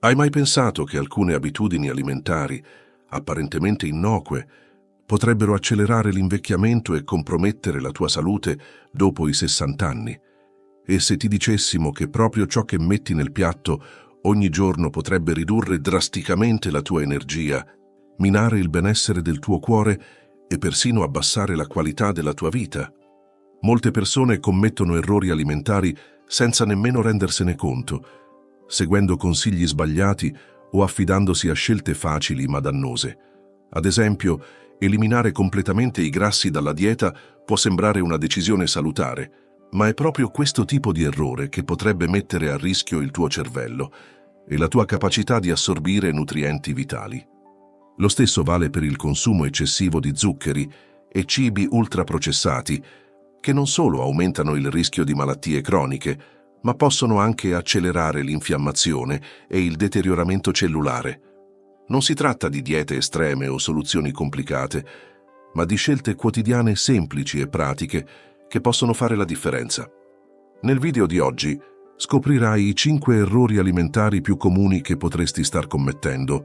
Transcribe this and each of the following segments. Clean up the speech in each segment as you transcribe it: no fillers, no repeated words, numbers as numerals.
Hai mai pensato che alcune abitudini alimentari, apparentemente innocue, potrebbero accelerare l'invecchiamento e compromettere la tua salute dopo i 60 anni? E se ti dicessimo che proprio ciò che metti nel piatto ogni giorno potrebbe ridurre drasticamente la tua energia, minare il benessere del tuo cuore e persino abbassare la qualità della tua vita? Molte persone commettono errori alimentari senza nemmeno rendersene conto, seguendo consigli sbagliati o affidandosi a scelte facili ma dannose. Ad esempio, eliminare completamente i grassi dalla dieta può sembrare una decisione salutare, ma è proprio questo tipo di errore che potrebbe mettere a rischio il tuo cervello e la tua capacità di assorbire nutrienti vitali. Lo stesso vale per il consumo eccessivo di zuccheri e cibi ultraprocessati, che non solo aumentano il rischio di malattie croniche, ma possono anche accelerare l'infiammazione e il deterioramento cellulare. Non si tratta di diete estreme o soluzioni complicate, ma di scelte quotidiane semplici e pratiche che possono fare la differenza. Nel video di oggi scoprirai i 5 errori alimentari più comuni che potresti star commettendo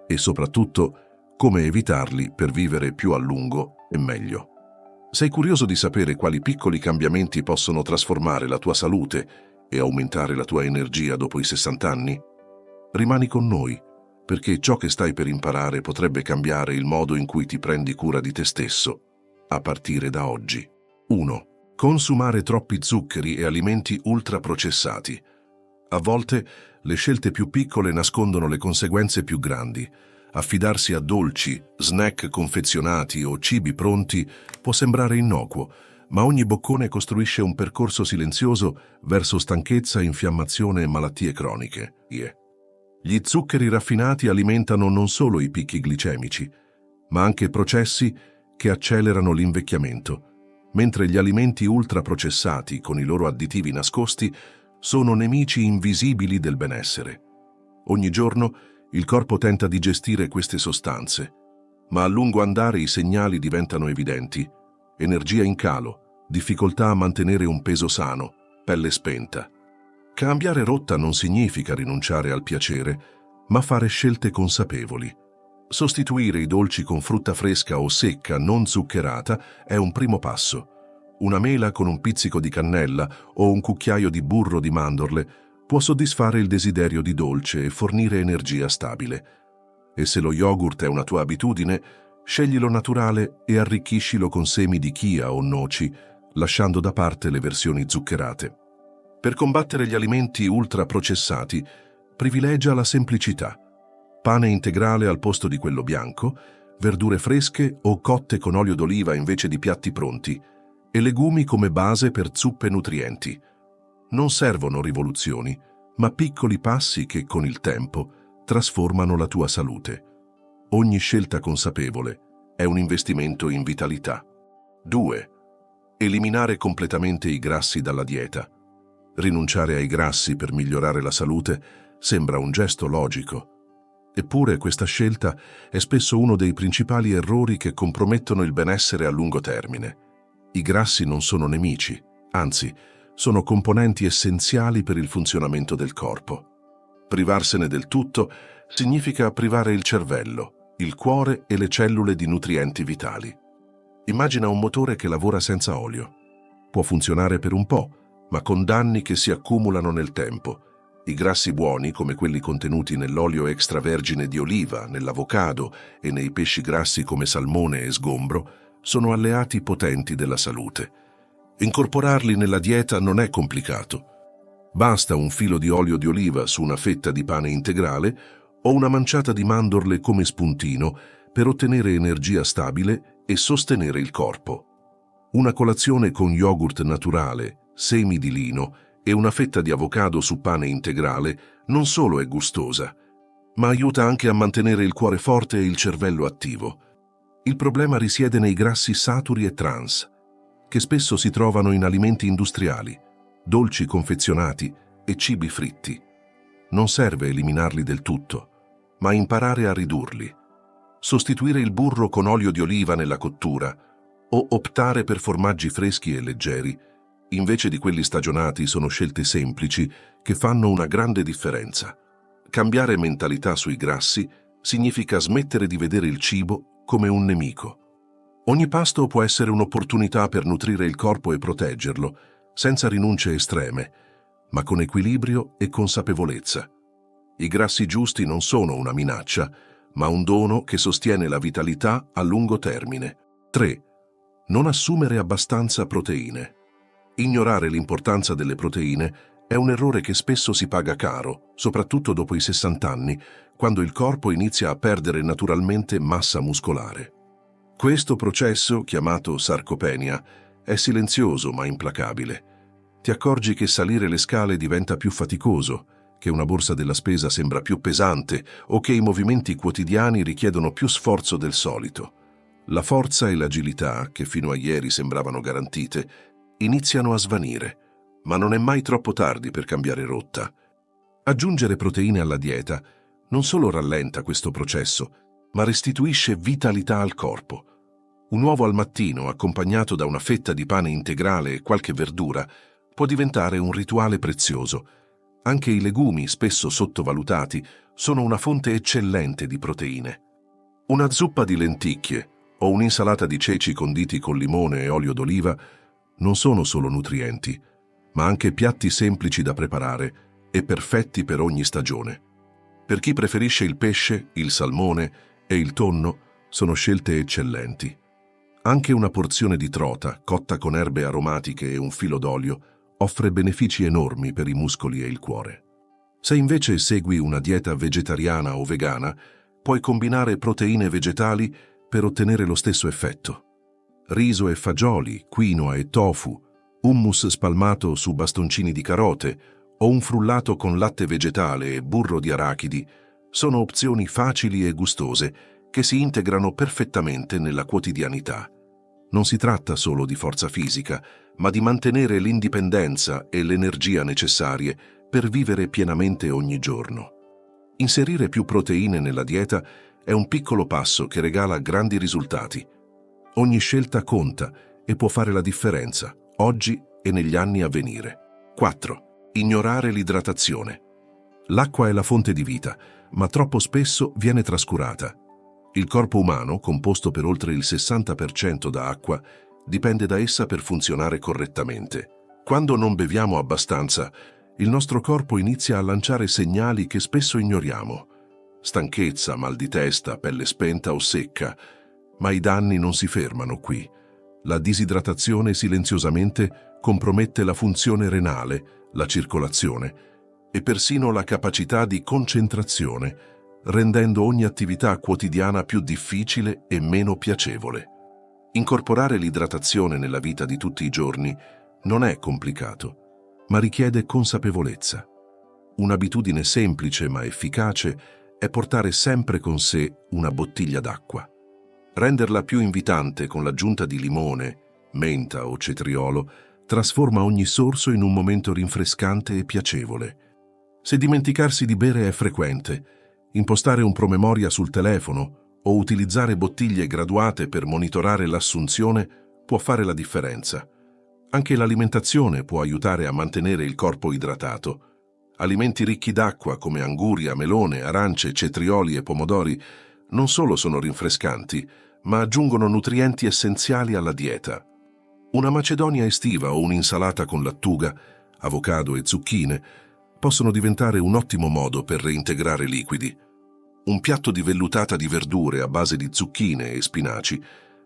e soprattutto come evitarli per vivere più a lungo e meglio. Sei curioso di sapere quali piccoli cambiamenti possono trasformare la tua salute e aumentare la tua energia dopo i 60 anni? Rimani con noi, perché ciò che stai per imparare potrebbe cambiare il modo in cui ti prendi cura di te stesso, a partire da oggi. 1. Consumare troppi zuccheri e alimenti ultraprocessati. A volte le scelte più piccole nascondono le conseguenze più grandi. Affidarsi a dolci, snack confezionati o cibi pronti può sembrare innocuo, ma ogni boccone costruisce un percorso silenzioso verso stanchezza, infiammazione e malattie croniche. Gli zuccheri raffinati alimentano non solo i picchi glicemici, ma anche processi che accelerano l'invecchiamento, mentre gli alimenti ultraprocessati, con i loro additivi nascosti, sono nemici invisibili del benessere. Ogni giorno il corpo tenta di gestire queste sostanze, ma a lungo andare i segnali diventano evidenti: energia in calo, difficoltà a mantenere un peso sano, pelle spenta. Cambiare rotta non significa rinunciare al piacere, ma fare scelte consapevoli. Sostituire i dolci con frutta fresca o secca non zuccherata è un primo passo. Una mela con un pizzico di cannella o un cucchiaio di burro di mandorle può soddisfare il desiderio di dolce e fornire energia stabile. E se lo yogurt è una tua abitudine, sceglilo naturale e arricchiscilo con semi di chia o noci, lasciando da parte le versioni zuccherate. Per combattere gli alimenti ultraprocessati, privilegia la semplicità. Pane integrale al posto di quello bianco, verdure fresche o cotte con olio d'oliva invece di piatti pronti, e legumi come base per zuppe nutrienti. Non servono rivoluzioni, ma piccoli passi che, con il tempo, trasformano la tua salute. Ogni scelta consapevole è un investimento in vitalità. 2. Eliminare completamente i grassi dalla dieta. Rinunciare ai grassi per migliorare la salute sembra un gesto logico. Eppure questa scelta è spesso uno dei principali errori che compromettono il benessere a lungo termine. I grassi non sono nemici, anzi, sono componenti essenziali per il funzionamento del corpo. Privarsene del tutto significa privare il cervello, il cuore e le cellule di nutrienti vitali. Immagina un motore che lavora senza olio. Può funzionare per un po', ma con danni che si accumulano nel tempo. I grassi buoni, come quelli contenuti nell'olio extravergine di oliva, nell'avocado e nei pesci grassi come salmone e sgombro, sono alleati potenti della salute. Incorporarli nella dieta non è complicato. Basta un filo di olio di oliva su una fetta di pane integrale o una manciata di mandorle come spuntino per ottenere energia stabile e sostenere il corpo. Una colazione con yogurt naturale, semi di lino e una fetta di avocado su pane integrale non solo è gustosa, ma aiuta anche a mantenere il cuore forte e il cervello attivo. Il problema risiede nei grassi saturi e trans, che spesso si trovano in alimenti industriali, dolci confezionati e cibi fritti. Non serve eliminarli del tutto, ma imparare a ridurli. Sostituire il burro con olio di oliva nella cottura o optare per formaggi freschi e leggeri invece di quelli stagionati sono scelte semplici che fanno una grande differenza. Cambiare mentalità sui grassi significa smettere di vedere il cibo come un nemico. Ogni pasto può essere un'opportunità per nutrire il corpo e proteggerlo, senza rinunce estreme, ma con equilibrio e consapevolezza. I grassi giusti non sono una minaccia, ma un dono che sostiene la vitalità a lungo termine. 3. Non assumere abbastanza proteine. Ignorare l'importanza delle proteine è un errore che spesso si paga caro, soprattutto dopo i 60 anni, quando il corpo inizia a perdere naturalmente massa muscolare. Questo processo, chiamato sarcopenia, è silenzioso ma implacabile. Ti accorgi che salire le scale diventa più faticoso, che una borsa della spesa sembra più pesante o che i movimenti quotidiani richiedono più sforzo del solito. La forza e l'agilità, che fino a ieri sembravano garantite, iniziano a svanire, ma non è mai troppo tardi per cambiare rotta. Aggiungere proteine alla dieta non solo rallenta questo processo, ma restituisce vitalità al corpo. Un uovo al mattino, accompagnato da una fetta di pane integrale e qualche verdura, può diventare un rituale prezioso. Anche i legumi, spesso sottovalutati, sono una fonte eccellente di proteine. Una zuppa di lenticchie o un'insalata di ceci conditi con limone e olio d'oliva non sono solo nutrienti, ma anche piatti semplici da preparare e perfetti per ogni stagione. Per chi preferisce il pesce, il salmone e il tonno, sono scelte eccellenti. Anche una porzione di trota, cotta con erbe aromatiche e un filo d'olio, offre benefici enormi per i muscoli e il cuore. Se invece segui una dieta vegetariana o vegana, puoi combinare proteine vegetali per ottenere lo stesso effetto. Riso e fagioli, quinoa e tofu, hummus spalmato su bastoncini di carote o un frullato con latte vegetale e burro di arachidi sono opzioni facili e gustose che si integrano perfettamente nella quotidianità. Non si tratta solo di forza fisica, ma di mantenere l'indipendenza e l'energia necessarie per vivere pienamente ogni giorno. Inserire più proteine nella dieta è un piccolo passo che regala grandi risultati. Ogni scelta conta e può fare la differenza, oggi e negli anni a venire. 4. Ignorare l'idratazione. L'acqua è la fonte di vita, ma troppo spesso viene trascurata. Il corpo umano, composto per oltre il 60% da acqua, dipende da essa per funzionare correttamente. Quando non beviamo abbastanza, il nostro corpo inizia a lanciare segnali che spesso ignoriamo. Stanchezza, mal di testa, pelle spenta o secca. Ma i danni non si fermano qui. La disidratazione silenziosamente compromette la funzione renale, la circolazione e persino la capacità di concentrazione, rendendo ogni attività quotidiana più difficile e meno piacevole. Incorporare l'idratazione nella vita di tutti i giorni non è complicato, ma richiede consapevolezza. Un'abitudine semplice ma efficace è portare sempre con sé una bottiglia d'acqua. Renderla più invitante con l'aggiunta di limone, menta o cetriolo trasforma ogni sorso in un momento rinfrescante e piacevole. Se dimenticarsi di bere è frequente, impostare un promemoria sul telefono o utilizzare bottiglie graduate per monitorare l'assunzione può fare la differenza. Anche l'alimentazione può aiutare a mantenere il corpo idratato. Alimenti ricchi d'acqua come anguria, melone, arance, cetrioli e pomodori non solo sono rinfrescanti, ma aggiungono nutrienti essenziali alla dieta. Una macedonia estiva o un'insalata con lattuga, avocado e zucchine possono diventare un ottimo modo per reintegrare liquidi. Un piatto di vellutata di verdure a base di zucchine e spinaci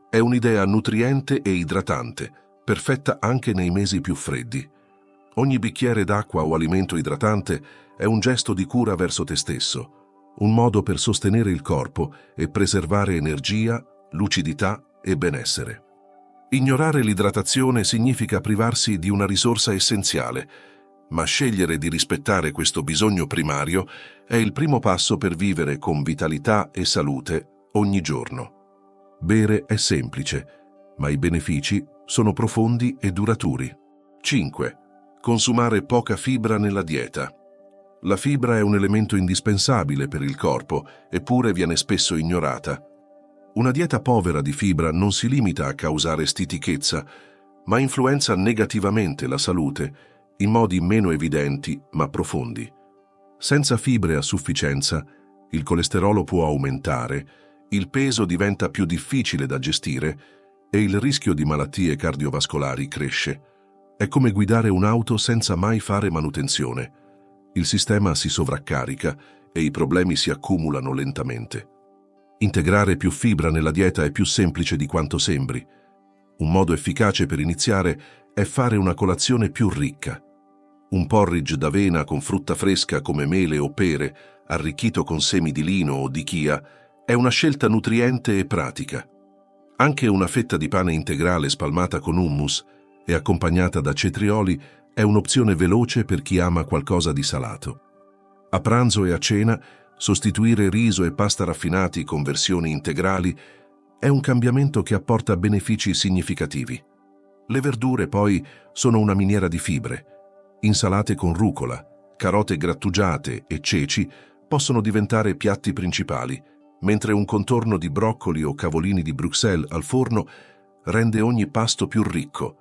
è un'idea nutriente e idratante, perfetta anche nei mesi più freddi. Ogni bicchiere d'acqua o alimento idratante è un gesto di cura verso te stesso, un modo per sostenere il corpo e preservare energia, lucidità e benessere. Ignorare l'idratazione significa privarsi di una risorsa essenziale, ma scegliere di rispettare questo bisogno primario è il primo passo per vivere con vitalità e salute ogni giorno. Bere è semplice, ma i benefici sono profondi e duraturi. 5. Consumare poca fibra nella dieta. La fibra è un elemento indispensabile per il corpo, eppure viene spesso ignorata. Una dieta povera di fibra non si limita a causare stitichezza, ma influenza negativamente la salute in modi meno evidenti ma profondi. Senza fibre a sufficienza, il colesterolo può aumentare, il peso diventa più difficile da gestire e il rischio di malattie cardiovascolari cresce. È come guidare un'auto senza mai fare manutenzione. Il sistema si sovraccarica e i problemi si accumulano lentamente. Integrare più fibra nella dieta è più semplice di quanto sembri. Un modo efficace per iniziare è fare una colazione più ricca. Un porridge d'avena con frutta fresca come mele o pere, arricchito con semi di lino o di chia, è una scelta nutriente e pratica. Anche una fetta di pane integrale spalmata con hummus e accompagnata da cetrioli è un'opzione veloce per chi ama qualcosa di salato. A pranzo e a cena, sostituire riso e pasta raffinati con versioni integrali è un cambiamento che apporta benefici significativi. Le verdure, poi, sono una miniera di fibre. Insalate con rucola, carote grattugiate e ceci possono diventare piatti principali, mentre un contorno di broccoli o cavolini di Bruxelles al forno rende ogni pasto più ricco.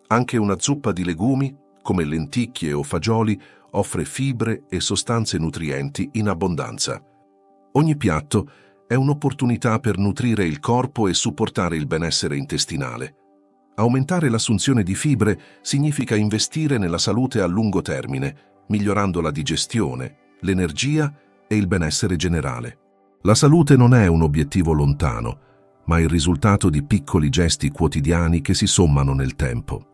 Anche una zuppa di legumi, come lenticchie o fagioli, offre fibre e sostanze nutrienti in abbondanza. Ogni piatto è un'opportunità per nutrire il corpo e supportare il benessere intestinale. Aumentare l'assunzione di fibre significa investire nella salute a lungo termine, migliorando la digestione, l'energia e il benessere generale. La salute non è un obiettivo lontano, ma il risultato di piccoli gesti quotidiani che si sommano nel tempo.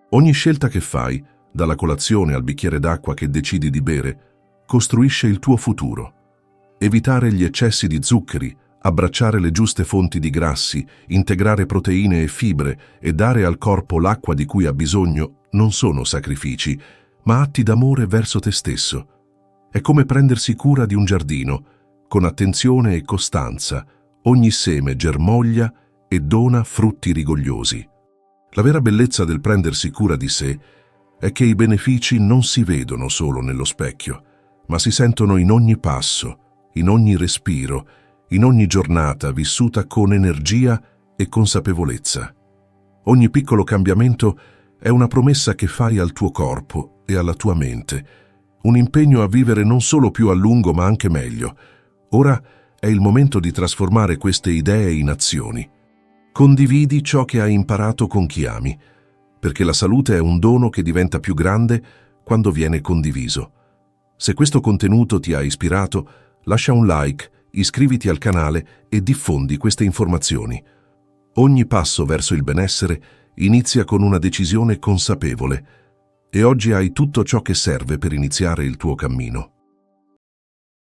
Ogni scelta che fai, dalla colazione al bicchiere d'acqua che decidi di bere, costruisce il tuo futuro. Evitare gli eccessi di zuccheri, abbracciare le giuste fonti di grassi, integrare proteine e fibre e dare al corpo l'acqua di cui ha bisogno non sono sacrifici, ma atti d'amore verso te stesso. È come prendersi cura di un giardino. Con attenzione e costanza, ogni seme germoglia e dona frutti rigogliosi. La vera bellezza del prendersi cura di sé è che i benefici non si vedono solo nello specchio, ma si sentono in ogni passo, in ogni respiro, in ogni giornata vissuta con energia e consapevolezza. Ogni piccolo cambiamento è una promessa che fai al tuo corpo e alla tua mente, un impegno a vivere non solo più a lungo ma anche meglio. Ora è il momento di trasformare queste idee in azioni. Condividi ciò che hai imparato con chi ami, perché la salute è un dono che diventa più grande quando viene condiviso. Se questo contenuto ti ha ispirato, lascia un like, iscriviti al canale e diffondi queste informazioni. Ogni passo verso il benessere inizia con una decisione consapevole e oggi hai tutto ciò che serve per iniziare il tuo cammino.